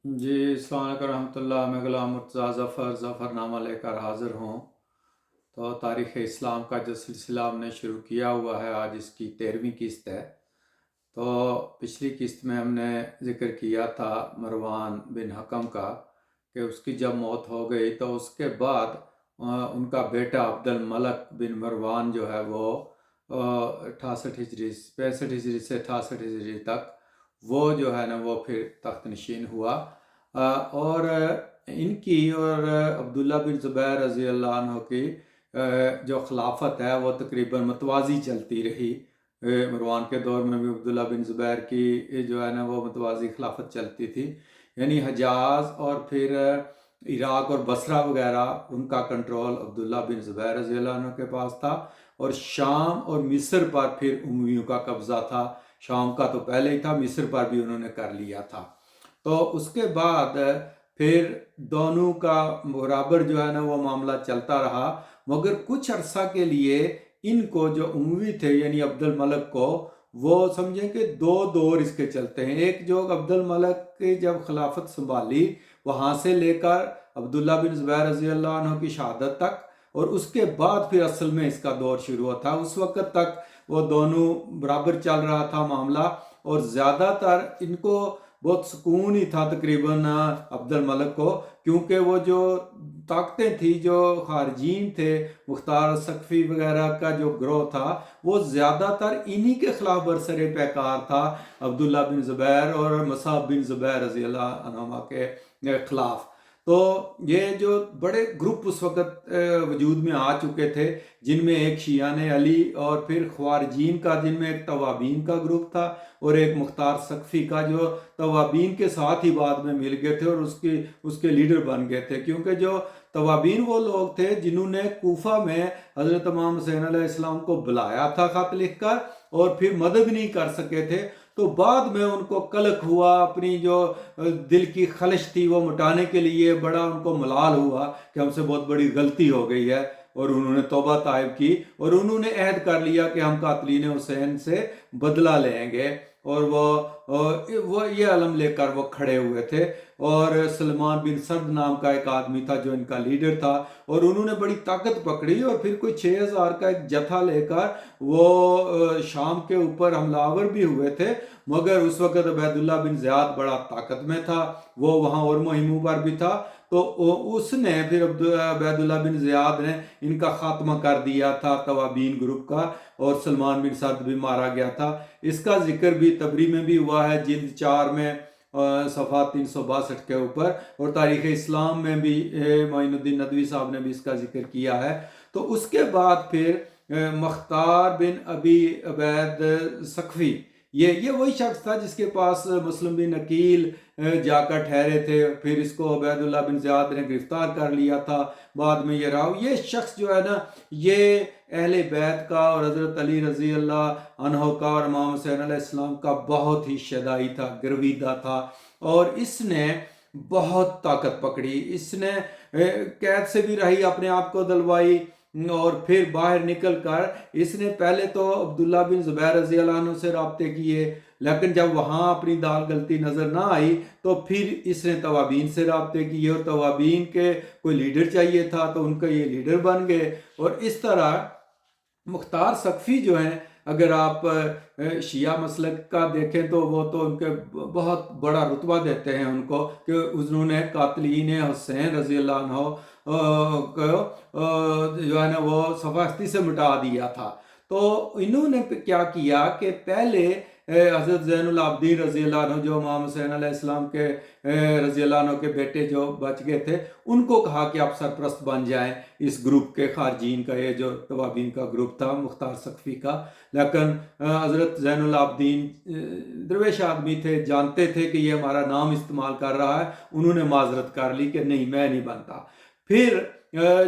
جی السلام علیکم رحمۃ اللہ، میں غلام مرتضیٰ ظفر نامہ لے کر حاضر ہوں۔ تو تاریخ اسلام کا جو سلسلہ ہم نے شروع کیا ہوا ہے، آج اس کی 13ویں قسط ہے۔ تو پچھلی قسط میں ہم نے ذکر کیا تھا مروان بن حکم کا، کہ اس کی جب موت ہو گئی تو اس کے بعد ان کا بیٹا عبد الملک بن مروان جو ہے وہ 68 ہجری 65 ہجری سے 68 ہجری تک وہ جو ہے نا وہ پھر تخت نشین ہوا۔ اور ان کی اور عبداللہ بن زبیر رضی اللہ عنہ کی جو خلافت ہے وہ تقریباً متوازی چلتی رہی۔ مروان کے دور میں بھی عبداللہ بن زبیر کی جو ہے نا وہ متوازی خلافت چلتی تھی، یعنی حجاز اور پھر عراق اور بصرہ وغیرہ ان کا کنٹرول عبداللہ بن زبیر رضی اللہ عنہ کے پاس تھا، اور شام اور مصر پر پھر امویوں کا قبضہ تھا۔ شام کا تو پہلے ہی تھا، مصر پر بھی انہوں نے کر لیا تھا۔ تو اس کے بعد پھر دونوں کا برابر جو ہے نا وہ معاملہ چلتا رہا، مگر کچھ عرصہ کے لیے ان کو جو اموی تھے یعنی عبد الملک کو، وہ سمجھیں کہ دو دور اس کے چلتے ہیں۔ ایک جو عبد الملک کی جب خلافت سنبھالی، وہاں سے لے کر عبداللہ بن زبیر رضی اللہ عنہ کی شہادت تک، اور اس کے بعد پھر اصل میں اس کا دور شروع ہوا تھا۔ اس وقت تک وہ دونوں برابر چل رہا تھا معاملہ، اور زیادہ تر ان کو بہت سکون ہی تھا تقریباً عبد الملک کو، کیونکہ وہ جو طاقتیں تھی، جو خارجین تھے، مختار ثقفی وغیرہ کا جو گروہ تھا، وہ زیادہ تر انہی کے خلاف برسر پیکار تھا، عبداللہ بن زبیر اور مصعب بن زبیر رضی اللہ عنہما کے خلاف۔ تو یہ جو بڑے گروپ اس وقت وجود میں آ چکے تھے، جن میں ایک شیعان علی، اور پھر خوارجین کا جن میں ایک توابین کا گروپ تھا، اور ایک مختار ثقفی کا جو توابین کے ساتھ ہی بعد میں مل گئے تھے اور اس کے لیڈر بن گئے تھے۔ کیونکہ جو توابین وہ لوگ تھے جنہوں نے کوفہ میں حضرت امام حسین علیہ السلام کو بلایا تھا خط لکھ کر، اور پھر مدد نہیں کر سکے تھے، تو بعد میں ان کو قلق ہوا، اپنی جو دل کی خلش تھی وہ مٹانے کے لیے بڑا ان کو ملال ہوا کہ ہم سے بہت بڑی غلطی ہو گئی ہے، اور انہوں نے توبہ طائب کی، اور انہوں نے عہد کر لیا کہ ہم قاتلین حسین سے بدلہ لیں گے، اور وہ یہ علم لے کر وہ کھڑے ہوئے تھے۔ اور سلمان بن سرد نام کا ایک آدمی تھا جو ان کا لیڈر تھا، اور انہوں نے بڑی طاقت پکڑی، اور پھر کوئی 6000 کا ایک جتھا لے کر وہ شام کے اوپر حملہ آور بھی ہوئے تھے۔ مگر اس وقت عبید اللہ بن زیاد بڑا طاقت میں تھا، وہ وہاں اور مہموں پر بھی تھا، تو اس نے پھر عبید اللہ بن زیاد نے ان کا خاتمہ کر دیا تھا، توابین گروپ کا، اور سلمان بن سرد بھی مارا گیا تھا۔ اس کا ذکر بھی تبری میں بھی ہوا ہے، جلد 4 میں صفحہ 362 کے اوپر، اور تاریخ اسلام میں بھی معین الدین ندوی صاحب نے بھی اس کا ذکر کیا ہے۔ تو اس کے بعد پھر مختار بن ابی عبید ثقفی، یہ وہی شخص تھا جس کے پاس مسلم بن عقیل جا کر ٹھہرے تھے، پھر اس کو عبید اللہ بن زیاد نے گرفتار کر لیا تھا، بعد میں یہ رہا۔ یہ شخص جو ہے نا، یہ اہل بیت کا اور حضرت علی رضی اللہ عنہ کا اور امام حسین علیہ السلام کا بہت ہی شدائی تھا، گرویدہ تھا، اور اس نے بہت طاقت پکڑی۔ اس نے قید سے بھی رہی، اپنے آپ کو دلوائی، اور پھر باہر نکل کر اس نے پہلے تو عبداللہ بن زبیر رضی اللہ عنہ سے رابطے کیے، لیکن جب وہاں اپنی دال گلتی نظر نہ آئی تو پھر اس نے توابین سے رابطے کیے، اور توابین کے کوئی لیڈر چاہیے تھا تو ان کا یہ لیڈر بن گئے۔ اور اس طرح مختار ثقفی جو ہیں، اگر آپ شیعہ مسلک کا دیکھیں تو وہ تو ان کے بہت بڑا رتبہ دیتے ہیں ان کو، کہ انہوں نے قاتلین حسین رضی اللہ عنہ کو جو ہے نا وہ صفحستی سے مٹا دیا تھا۔ تو انہوں نے کیا کیا کہ پہلے حضرت زین العابدین رضی اللہ عنہ، جو امام حسین علیہ السلام کے رضی اللہ عنہ کے بیٹے جو بچ گئے تھے، ان کو کہا کہ آپ سرپرست بن جائیں اس گروپ کے، خارجین کا، یہ جو توابین کا گروپ تھا مختار ثقفی کا۔ لیکن حضرت زین العابدین درویش آدمی تھے، جانتے تھے کہ یہ ہمارا نام استعمال کر رہا ہے، انہوں نے معذرت کر لی کہ نہیں، میں نہیں بنتا۔ پھر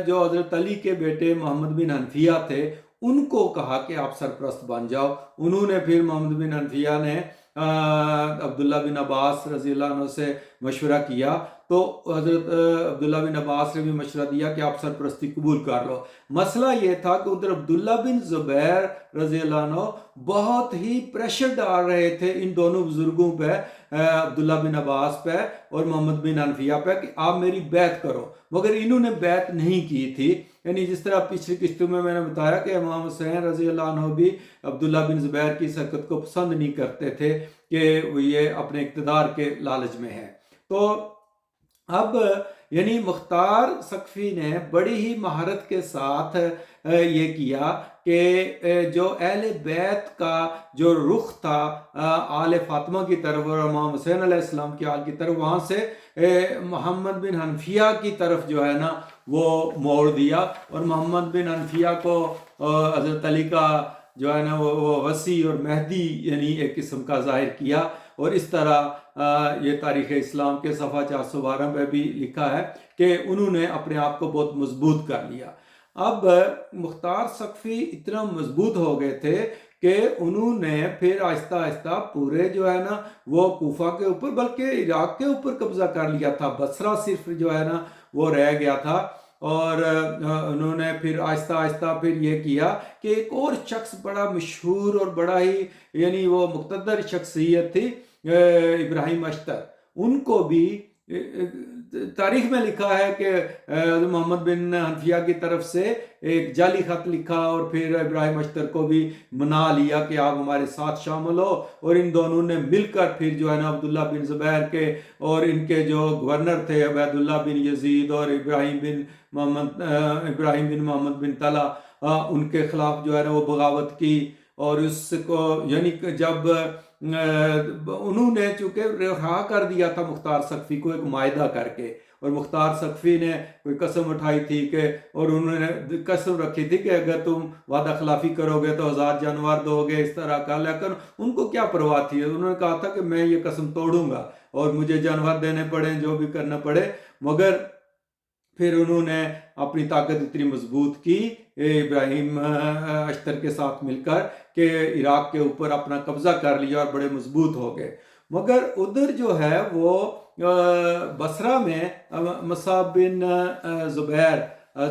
جو حضرت علی کے بیٹے محمد بن حنفیہ تھے، ان کو کہا کہ آپ سرپرست بن جاؤ۔ انہوں نے پھر محمد بن حنفیہ نے عبداللہ بن عباس رضی اللہ عنہ سے مشورہ کیا تو حضرت عبداللہ بن عباس نے بھی مشورہ دیا کہ آپ سرپرستی قبول کر لو۔ مسئلہ یہ تھا کہ ادھر عبداللہ بن زبیر رضی اللہ عنہ بہت ہی پریشر ڈال رہے تھے ان دونوں بزرگوں پہ، عبداللہ بن عباس پہ اور محمد بن حنفیہ پہ، کہ آپ میری بیعت کرو، مگر انہوں نے بیعت نہیں کی تھی۔ یعنی جس طرح پچھلی قسطوں میں نے بتایا کہ امام حسین رضی اللہ عنہ بھی عبداللہ بن زبیر کی اس حرکت کو پسند نہیں کرتے تھے کہ یہ اپنے اقتدار کے لالچ میں ہے۔ تو اب یعنی مختار ثقفی نے بڑی ہی مہارت کے ساتھ یہ کیا کہ جو اہل بیت کا جو رخ تھا آل فاطمہ کی طرف اور امام حسین علیہ السلام کی آل کی طرف، وہاں سے محمد بن حنفیہ کی طرف جو ہے نا وہ موڑ دیا، اور محمد بن حنفیہ کو حضرت علی کا جو ہے نا وہ وسیع اور مہدی یعنی ایک قسم کا ظاہر کیا۔ اور اس طرح یہ تاریخ اسلام کے صفحہ 412 پہ بھی لکھا ہے کہ انہوں نے اپنے آپ کو بہت مضبوط کر لیا۔ اب مختار ثقفی اتنا مضبوط ہو گئے تھے کہ انہوں نے پھر آہستہ آہستہ پورے جو ہے نا وہ کوفہ کے اوپر بلکہ عراق کے اوپر قبضہ کر لیا تھا، بصرہ صرف جو ہے نا وہ رہ گیا تھا۔ اور انہوں نے پھر آہستہ آہستہ پھر یہ کیا کہ ایک اور شخص بڑا مشہور اور بڑا ہی یعنی وہ مقتدر شخصیت تھی، ابراہیم اشتر، ان کو بھی تاریخ میں لکھا ہے کہ محمد بن حنفیہ کی طرف سے ایک جعلی خط لکھا اور پھر ابراہیم اشتر کو بھی منا لیا کہ آپ ہمارے ساتھ شامل ہو، اور ان دونوں نے مل کر پھر جو ہے نا عبداللہ بن زبیر کے اور ان کے جو گورنر تھے عبید اللہ بن یزید اور ابراہیم بن محمد بن طلحہ، ان کے خلاف جو ہے نا وہ بغاوت کی۔ اور اس کو یعنی جب انہوں نے چونکہ رہا کر دیا تھا مختار ثقفی کو ایک معاہدہ کر کے، اور مختار ثقفی نے کوئی قسم اٹھائی تھی کہ اور انہوں نے قسم رکھی تھی کہ اگر تم وعدہ خلافی کرو گے تو 1000 جانور دو گے، اس طرح کا، لیکن ان کو کیا پرواہ تھی، انہوں نے کہا تھا کہ میں یہ قسم توڑوں گا اور مجھے جانور دینے پڑیں جو بھی کرنا پڑے۔ مگر پھر انہوں نے اپنی طاقت اتنی مضبوط کی ابراہیم اشتر کے ساتھ مل کر کہ عراق کے اوپر اپنا قبضہ کر لیا اور بڑے مضبوط ہو گئے۔ مگر ادھر جو ہے وہ بصرہ میں مصعب بن زبیر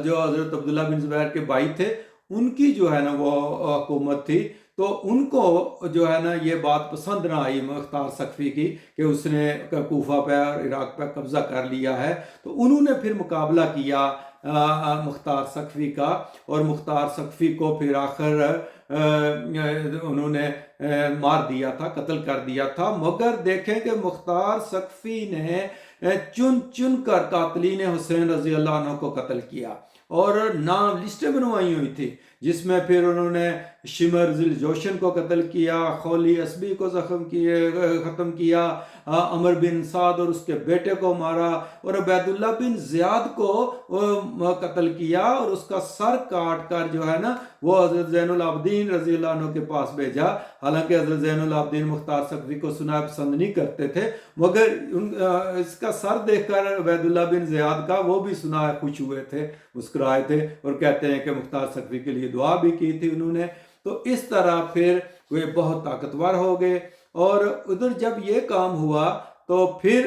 جو حضرت عبداللہ بن زبیر کے بھائی تھے، ان کی جو ہے نا وہ حکومت تھی، تو ان کو جو ہے نا یہ بات پسند نہ آئی مختار ثقفی کی کہ اس نے کوفہ پہ اور عراق پہ قبضہ کر لیا ہے۔ تو انہوں نے پھر مقابلہ کیا مختار ثقفی کا، اور مختار ثقفی کو پھر آخر انہوں نے مار دیا تھا، قتل کر دیا تھا۔ مگر دیکھیں کہ مختار ثقفی نے چن چن کر قاتلین حسین رضی اللہ عنہ کو قتل کیا، اور نام لسٹیں بنوائی ہوئی تھی، جس میں پھر انہوں نے شمر ذل جوشن کو قتل کیا، خولی اسبی کو ختم کیا، عمر بن سعد اور اس کے بیٹے کو مارا، اور عبید اللہ بن زیاد کو قتل کیا، اور اس کا سر کاٹ کر جو ہے نا وہ حضرت زین العابدین رضی اللہ عنہ کے پاس بھیجا۔ حالانکہ حضرت زین العابدین مختار ثقفی کو سنا پسند نہیں کرتے تھے، مگر اس کا سر دیکھ کر عبید اللہ بن زیاد کا وہ بھی سنا خوش ہوئے تھے، مسکرائے تھے، اور کہتے ہیں کہ مختار ثقفی کے لیے دعا بھی کی تھی انہوں نے۔ تو اس طرح پھر وہ بہت طاقتور ہو گئے۔ اور ادھر جب یہ کام ہوا تو پھر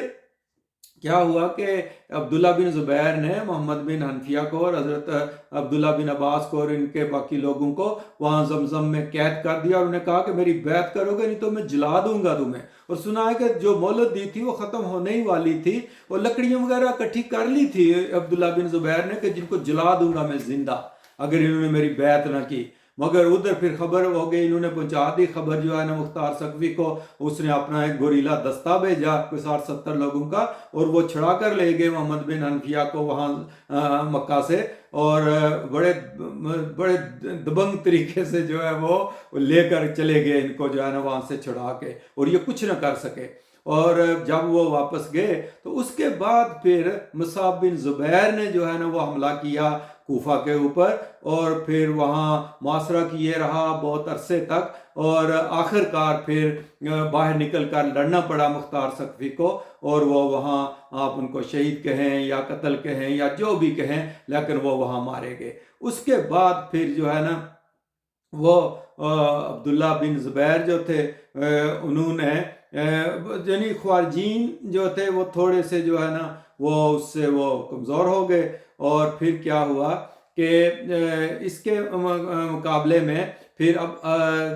کیا ہوا کہ عبداللہ بن زبیر نے محمد بن حنفیہ کو اور حضرت عبداللہ بن عباس کو اور ان کے باقی لوگوں کو وہاں زمزم میں قید کر دیا، اور انہوں نے کہا کہ میری بیعت کرو گے نہیں تو میں جلا دوں گا تمہیں۔ اور سنا ہے کہ جو مہلت دی تھی وہ ختم ہونے ہی والی تھی، اور لکڑیاں وغیرہ اکٹھی کر لی تھی عبداللہ بن زبیر نے کہ جن کو جلا دوں گا میں زندہ اگر انہوں نے میری بیعت نہ کی۔ مگر ادھر پھر خبر ہو گئی، انہوں نے پہنچا دی خبر جو ہے نا مختار ثقفی کو، اس نے اپنا ایک گوریلا دستہ بھیجا کوئی 60-70 لوگوں کا، اور وہ چھڑا کر لے گئے محمد بن حنفیہ کو وہاں مکہ سے، اور بڑے بڑے دبنگ طریقے سے جو ہے وہ لے کر چلے گئے ان کو جو ہے نا وہاں سے چھڑا کے، اور یہ کچھ نہ کر سکے۔ اور جب وہ واپس گئے تو اس کے بعد پھر مصعب بن زبیر نے جو ہے نا وہ حملہ کیا کوفہ کے اوپر، اور پھر وہاں محاصرہ کیے رہا بہت عرصے تک، اور آخر کار پھر باہر نکل کر لڑنا پڑا مختار ثقفی کو، اور وہ وہاں آپ ان کو شہید کہیں یا قتل کہیں یا جو بھی کہیں، لیکن وہ وہاں مارے گئے۔ اس کے بعد پھر جو ہے نا وہ عبداللہ بن زبیر جو تھے انہوں نے یعنی خوارجین جو تھے وہ تھوڑے سے جو ہے نا وہ اس سے وہ کمزور ہو گئے، اور پھر کیا ہوا کہ اس کے مقابلے میں پھر اب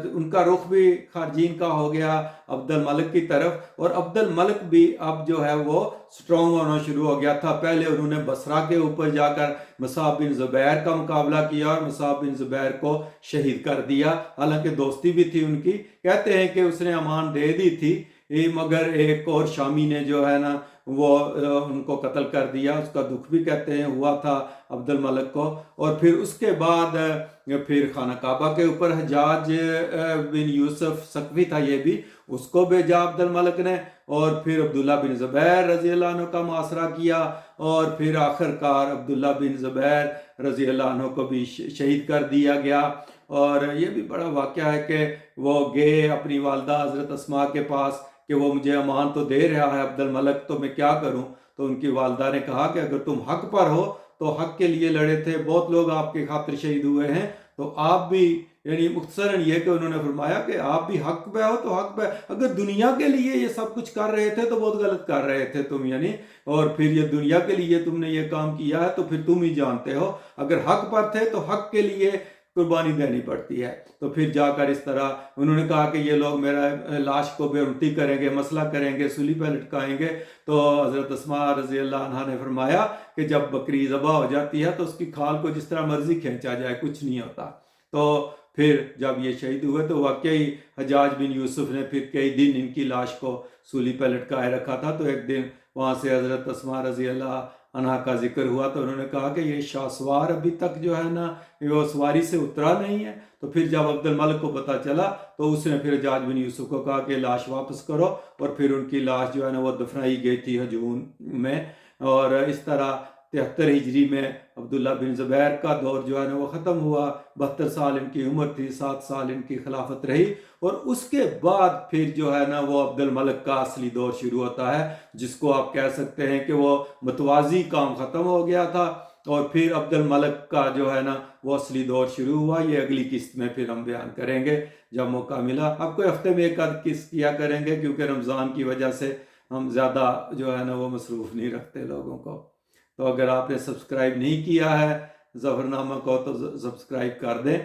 ان کا رخ بھی خارجین کا ہو گیا عبد الملک کی طرف، اور عبد الملک بھی اب جو ہے وہ سٹرونگ ہونا شروع ہو گیا تھا۔ پہلے انہوں نے بصرہ کے اوپر جا کر مصعب بن زبیر کا مقابلہ کیا اور مصعب بن زبیر کو شہید کر دیا، حالانکہ دوستی بھی تھی ان کی، کہتے ہیں کہ اس نے امان دے دی تھی، مگر ایک اور شامی نے جو ہے نا وہ ان کو قتل کر دیا، اس کا دکھ بھی کہتے ہیں ہوا تھا عبد الملک کو۔ اور پھر اس کے بعد پھر خانہ کعبہ کے اوپر حجاج بن یوسف ثقفی تھا، یہ بھی، اس کو بھیجا عبد الملک نے، اور پھر عبداللہ بن زبیر رضی اللہ عنہ کا محاصرہ کیا، اور پھر آخر کار عبداللہ بن زبیر رضی اللہ عنہ کو بھی شہید کر دیا گیا۔ اور یہ بھی بڑا واقعہ ہے کہ وہ گئے اپنی والدہ حضرت اسماء کے پاس کہ وہ مجھے امان تو دے رہا ہے عبد الملک، تو میں کیا کروں؟ تو ان کی والدہ نے کہا کہ اگر تم حق پر ہو تو حق کے لیے لڑے تھے، بہت لوگ آپ کے خاطر شہید ہوئے ہیں، تو آپ بھی، یعنی مختصراً یہ کہ انہوں نے فرمایا کہ آپ بھی حق پہ ہو تو حق پہ، اگر دنیا کے لیے یہ سب کچھ کر رہے تھے تو بہت غلط کر رہے تھے تم، یعنی، اور پھر یہ دنیا کے لیے تم نے یہ کام کیا ہے تو پھر تم ہی جانتے ہو، اگر حق پر تھے تو حق کے لیے قربانی دینی پڑتی ہے۔ تو پھر جا کر اس طرح انہوں نے کہا کہ یہ لوگ میرا لاش کو بے رتی کریں گے، مسئلہ کریں گے، سولی پہ لٹکائیں گے، تو حضرت اسماء رضی اللہ عنہ نے فرمایا کہ جب بکری ذبح ہو جاتی ہے تو اس کی کھال کو جس طرح مرضی کھینچا جائے، کچھ نہیں ہوتا۔ تو پھر جب یہ شہید ہوئے تو واقعی حجاج بن یوسف نے پھر کئی دن ان کی لاش کو سولی پہ لٹکائے رکھا تھا، تو ایک دن وہاں سے حضرت اسماء رضی اللہ عنہ کا ذکر ہوا تو انہوں نے کہا کہ یہ شاہ سوار ابھی تک جو ہے نا وہ سواری سے اترا نہیں ہے۔ تو پھر جب عبد الملک کو پتہ چلا تو اس نے پھر حجاج بن یوسف کو کہا کہ لاش واپس کرو، اور پھر ان کی لاش جو ہے نا وہ دفنائی گئی تھی ہجون میں، اور اس طرح 73 ہجری میں عبداللہ بن زبیر کا دور جو ہے نا وہ ختم ہوا، 72 سال ان کی عمر تھی، 7 سال ان کی خلافت رہی، اور اس کے بعد پھر جو ہے نا وہ عبد الملک کا اصلی دور شروع ہوتا ہے، جس کو آپ کہہ سکتے ہیں کہ وہ متوازی کام ختم ہو گیا تھا، اور پھر عبد الملک کا جو ہے نا وہ اصلی دور شروع ہوا۔ یہ اگلی قسط میں پھر ہم بیان کریں گے جب موقع ملا، اب کوئی ہفتے میں ایک آدھ قسط کیا کریں گے، کیونکہ رمضان کی وجہ سے ہم زیادہ جو ہے نا وہ مصروف نہیں رکھتے لوگوں کو۔ تو اگر آپ نے سبسکرائب نہیں کیا ہے ظفر نامہ کو تو سبسکرائب کر دیں۔